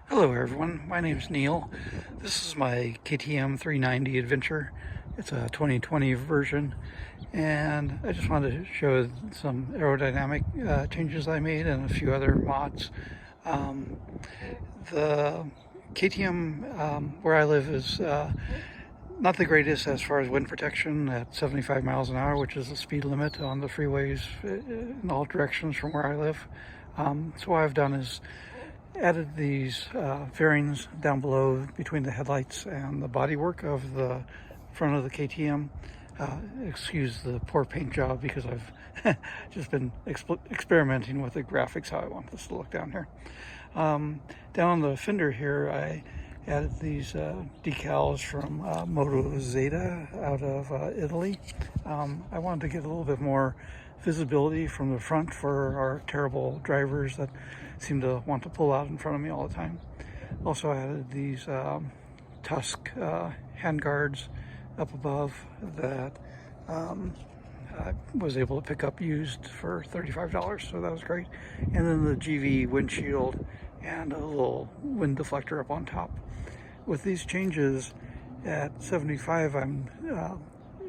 Hello everyone, my name is Neil. This is my KTM 390 Adventure. It's a 2020 version, and I just wanted to show some aerodynamic changes I made and a few other mods. Um, the KTM where I live is not the greatest as far as wind protection at 75 miles an hour, which is the speed limit on the freeways in all directions from where I live. So what I've done is added these fairings down below between the headlights and the bodywork of the front of the KTM. Excuse the poor paint job because I've just been experimenting with the graphics, how I want this to look down here. Down on the fender here, I added these decals from Moto Zeta out of Italy. I wanted to get a little bit more visibility from the front for our terrible drivers that seem to want to pull out in front of me all the time. Also added these Tusk hand guards up above that I was able to pick up used for $35, so that was great. And then the GV windshield and a little wind deflector up on top. With these changes at 75, I'm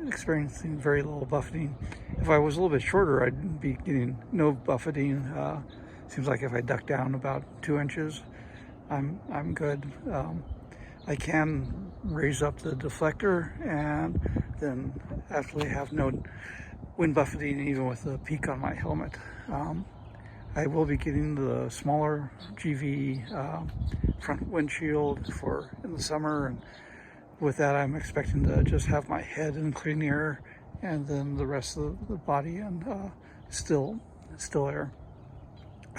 experiencing very little buffeting. If I was a little bit shorter, I'd be getting no buffeting. Seems like if I duck down about 2 inches, I'm good. I can raise up the deflector and then actually have no wind buffeting even with the peak on my helmet. I will be getting the smaller GV front windshield for in the summer, and with that I'm expecting to just have my head in clean air and then the rest of the body and still air.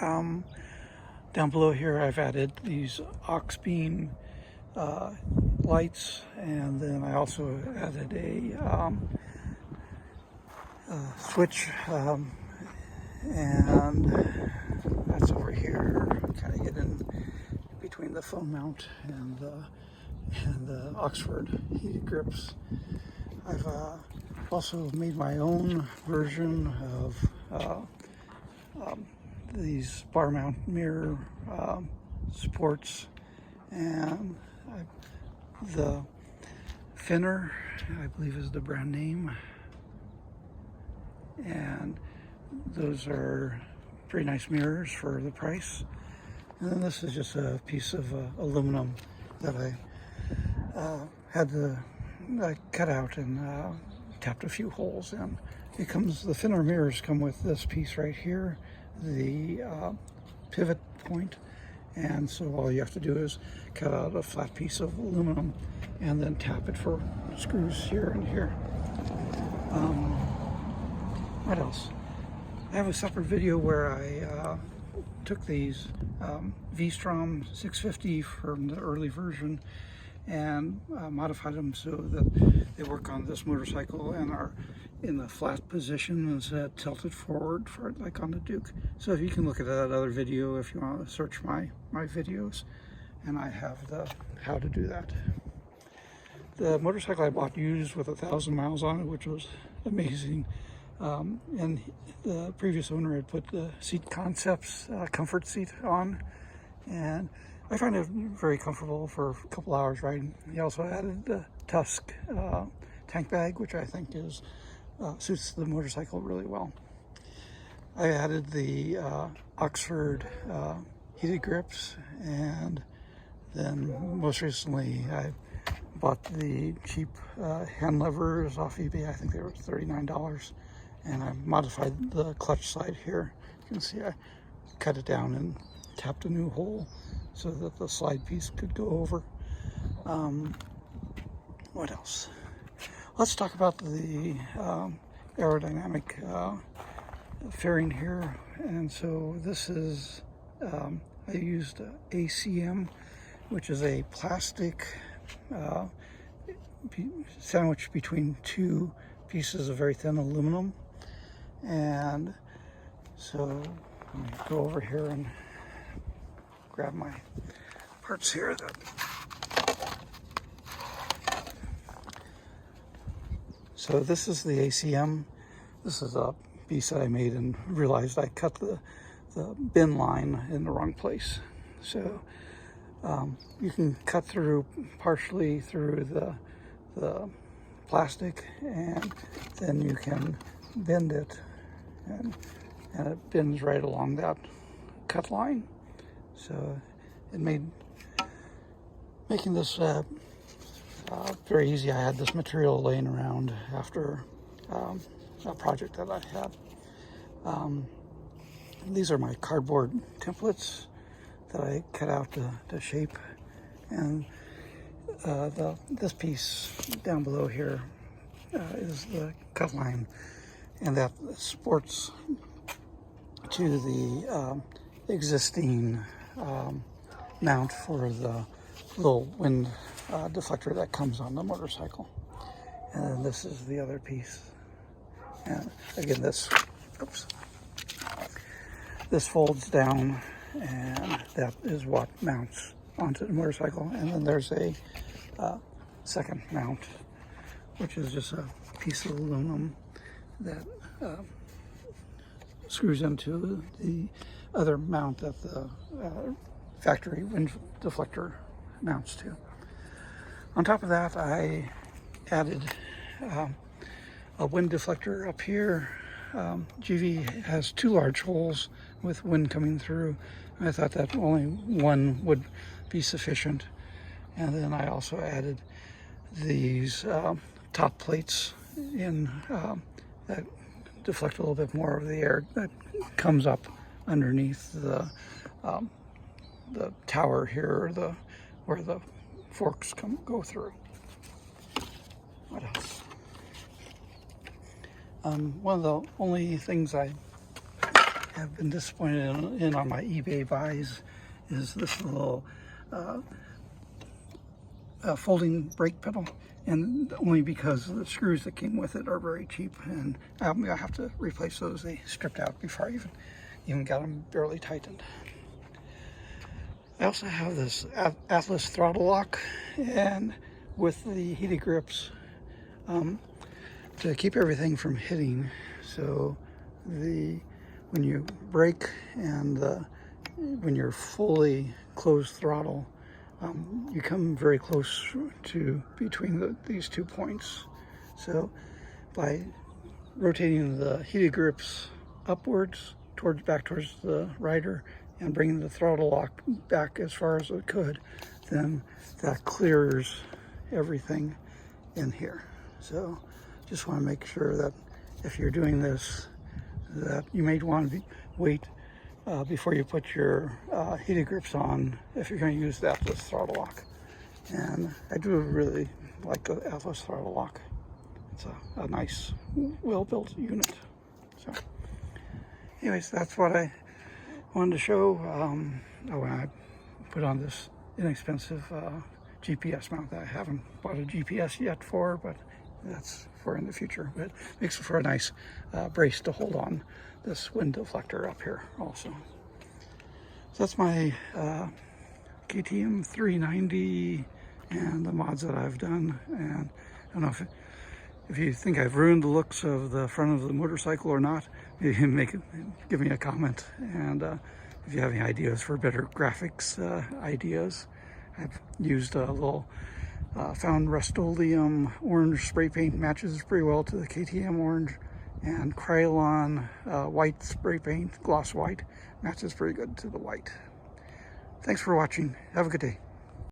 Down below here I've added these aux beam lights, and then I also added a switch, and that's over here. Kind of get in between the phone mount and the Oxford heated grips. I've also made my own version of these bar mount mirror supports, and the Finner, I believe, is the brand name, and those are pretty nice mirrors for the price. And then this is just a piece of aluminum that I had to cut out and tapped a few holes in. The Finner mirrors come with this piece right here, the pivot point, and so all you have to do is cut out a flat piece of aluminum and then tap it for screws here and here. What else? I have a separate video where I took these V-Strom 650 from the early version and modified them so that they work on this motorcycle and are in the flat position instead tilted forward for like on the Duke. So if you can look at that other video if you want to search my videos, and I have the how to do that. The motorcycle I bought used with 1,000 miles on it, which was amazing. And the previous owner had put the Seat Concepts comfort seat on, and I find it very comfortable for a couple hours riding. He also added the Tusk tank bag, which I think is suits the motorcycle really well. I added the Oxford heated grips, and then most recently I bought the cheap hand levers off eBay. I think they were $39, and I modified the clutch side here. You can see I cut it down and tapped a new hole so that the slide piece could go over. What else? Let's talk about the aerodynamic fairing here. And so this is, I used ACM, which is a plastic sandwiched between two pieces of very thin aluminum. And so let me go over here and grab my parts here. So this is the ACM. This is a piece that I made and realized I cut the bin line in the wrong place. So You can cut through partially through the plastic, and then you can bend it, and it bends right along that cut line. So it making this very easy. I had this material laying around after a project that I had. These are my cardboard templates that I cut out to shape, and this piece down below here is the cut line, and that sports to the existing mount for the little wind deflector that comes on the motorcycle. And then this is the other piece. And again, this folds down, and that is what mounts onto the motorcycle. And then there's a second mount, which is just a piece of aluminum that screws into the other mount that the factory wind deflector mounts to. On top of that, I added a wind deflector up here. GV has 2 large holes with wind coming through. I thought that only one would be sufficient. And then I also added these top plates in that deflect a little bit more of the air that comes up underneath the tower here, where the forks go through. What else? One of the only things I have been disappointed in on my eBay buys is this little folding brake pedal, and only because the screws that came with it are very cheap, and I have to replace those. They stripped out before I even got them barely tightened. I also have this Atlas throttle lock, and with the heated grips to keep everything from hitting. So when you brake and when you're fully closed throttle, you come very close to between these 2 points. So by rotating the heated grips upwards back towards the rider and bringing the throttle lock back as far as it could, then that clears everything in here. So just want to make sure that if you're doing this, that you may want to wait before you put your heated grips on if you're going to use the Atlas throttle lock. And I do really like the Atlas throttle lock. It's a nice, well-built unit. So anyways, that's what I wanted to show. When I put on this inexpensive GPS mount that I haven't bought a GPS yet for, but that's for in the future. But it makes it for a nice brace to hold on this wind deflector up here also. So that's my KTM 390 and the mods that I've done. And I don't know if you think I've ruined the looks of the front of the motorcycle or not, give me a comment. And if you have any ideas for better graphics ideas, I've used a little found Rust-Oleum orange spray paint, matches pretty well to the KTM orange, and Krylon white spray paint, gloss white, matches pretty good to the white. Thanks for watching. Have a good day.